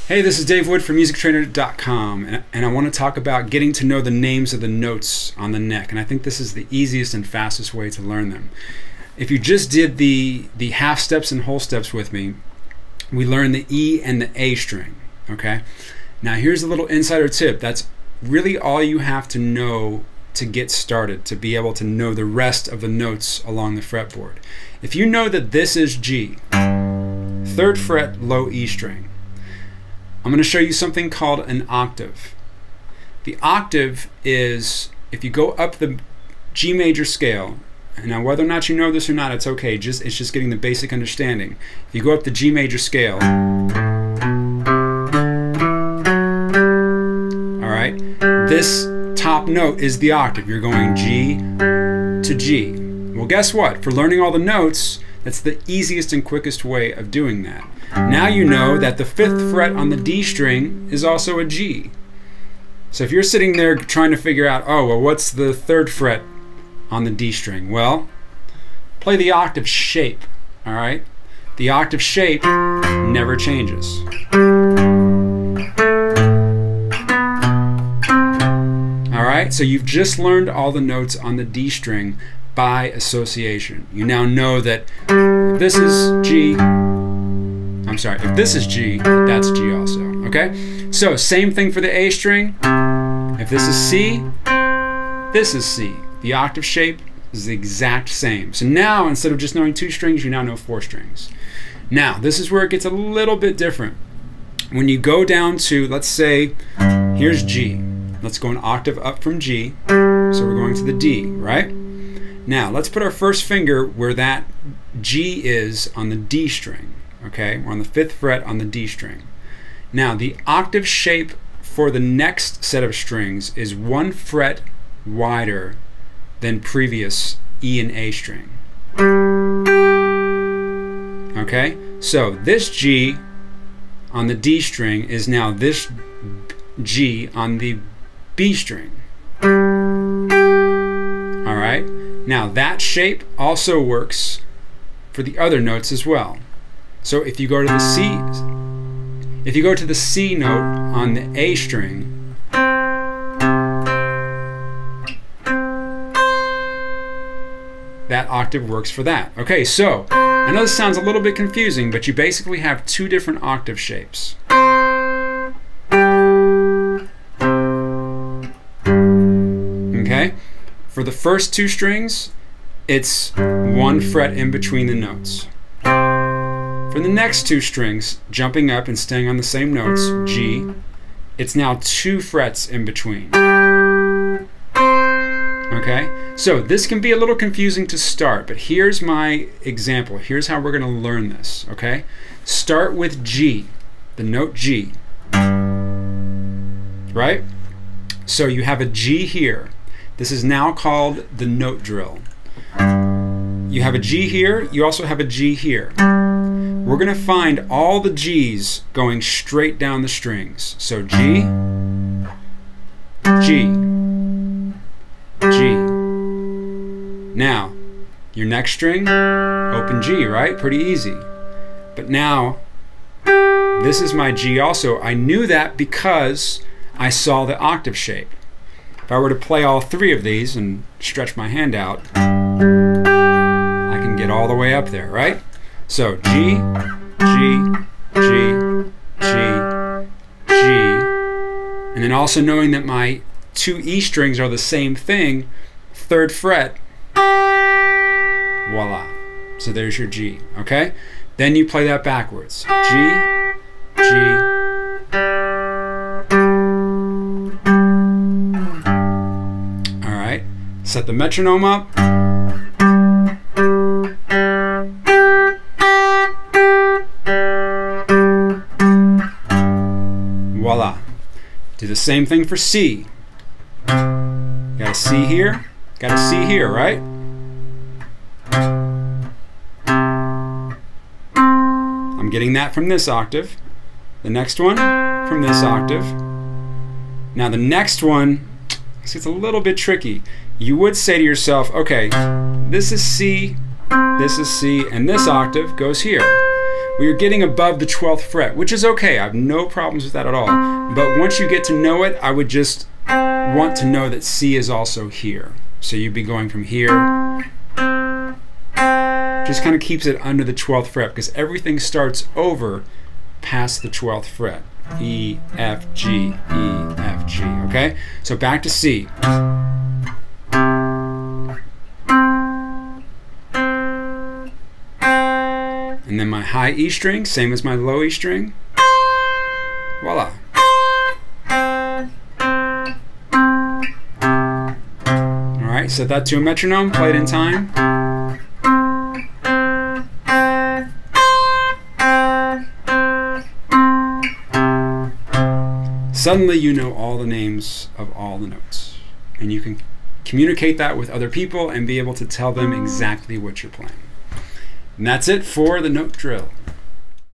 Hey, this is Dave Wood from MusicTrainer.com, and I want to talk about getting to know the names of the notes on the neck, and I think this is the easiest and fastest way to learn them. If you just did the half steps and whole steps with me, we learned the E and the A string, okay? Now here's a little insider tip. That's really all you have to know to get started, to be able to know the rest of the notes along the fretboard. If you know that this is G, 3rd fret, low E string, I'm going to show you something called an octave. The octave is, if you go up the G major scale, and now whether or not you know this or not, it's okay, it's just getting the basic understanding. If you go up the G major scale, alright, this top note is the octave. You're going G to G. Well, guess what? For learning all the notes, that's the easiest and quickest way of doing that. Now you know that the 5th fret on the D string is also a G. So if you're sitting there trying to figure out, oh, well, what's the 3rd fret on the D string? Well, play the octave shape, all right? The octave shape never changes. All right, so you've just learned all the notes on the D string by association. You now know that if this is G, if this is G, that's G also, okay? So same thing for the A string. If this is C, this is C. The octave shape is the exact same. So now, instead of just knowing 2 strings, you now know 4 strings. Now, this is where it gets a little bit different. When you go down to, let's say, here's G. Let's go an octave up from G. So we're going to the D, right? Now, let's put our first finger where that G is on the D string. Okay, we're on the 5th fret on the D string. Now, the octave shape for the next set of strings is 1 fret wider than previous E and A string. Okay, so this G on the D string is now this G on the B string. All right, now that shape also works for the other notes as well. So if you go to the C note on the A string, that octave works for that. Okay, so I know this sounds a little bit confusing, but you basically have 2 different octave shapes. Okay, for the first 2 strings, it's 1 fret in between the notes. For the next 2 strings, jumping up and staying on the same notes, G, it's now 2 frets in between. Okay, so this can be a little confusing to start, but here's my example. Here's how we're going to learn this, okay? Start with G, the note G, right? So you have a G here. This is now called the note drill. You have a G here, you also have a G here. We're going to find all the G's going straight down the strings. So G, G, G. Now, your next string, open G, right? Pretty easy. But now, this is my G also. I knew that because I saw the octave shape. If I were to play all 3 of these and stretch my hand out, I can get all the way up there, right? So G, G, G, G, G, and then also knowing that my 2 E strings are the same thing, 3rd fret, voila. So there's your G, okay? Then you play that backwards. G, G, all right, set the metronome up. Voila. Do the same thing for C. Got a C here, got a C here, right? I'm getting that from this octave. The next one from this octave. Now the next one, it's a little bit tricky. You would say to yourself, okay, this is C, and this octave goes here. we are getting above the 12th fret, which is okay. I have no problems with that at all. But once you get to know it, I would just want to know that C is also here. So you'd be going from here. Just kind of keeps it under the 12th fret because everything starts over past the 12th fret. E, F, G, E, F, G. Okay? So back to C. And then my high E string, same as my low E string. Voila. Alright, set that to a metronome, play it in time. Suddenly you know all the names of all the notes. And you can communicate that with other people and be able to tell them exactly what you're playing. And that's it for the note drill.